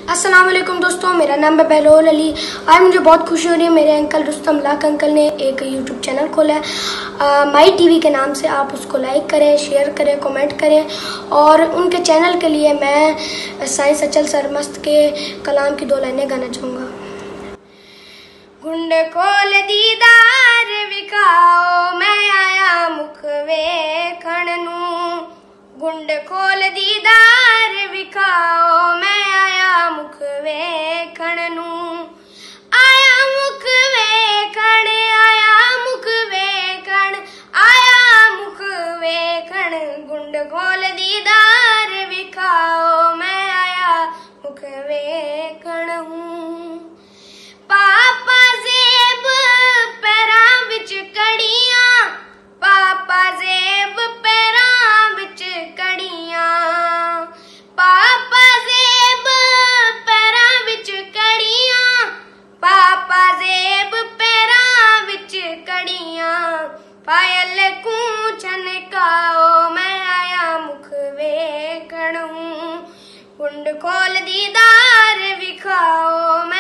अस्सलाम वालेकुम दोस्तों, मेरा नाम है बहलोल अली। आज मुझे बहुत खुशी हो रही है, मेरे अंकल रुस्तम लाख अंकल ने एक यूट्यूब चैनल खोला है माई टीवी के नाम से। आप उसको लाइक करें, शेयर करें, कमेंट करें। और उनके चैनल के लिए मैं साइंस अचल सरमस्त के कलाम की 2 लाइनें गाना चाहूँगा। घुंड खोल दीदार विखाओ, मैं आया मुख वेखण नूं। घुंड खोल दीदार विखाओ, मैं आया मुख वेखण नूं। आया मुख वेखण, आया मुख वेखण, आया मुख वेखण। घुंड खोल दीदार विखाओ, मैं आया मुख वेखण हूं। पापा जेब पैरां विच कड़ियां, पापा जेब पैरां विच कड़ियां। पापा जेब पैरां विच कड़ियां, पापा जेब पैरां विच कड़ियां। पायल कूं छनकाओ, मैं आया मुख वेखण हूं। घुंड खोल दीदार विखाओ, मैं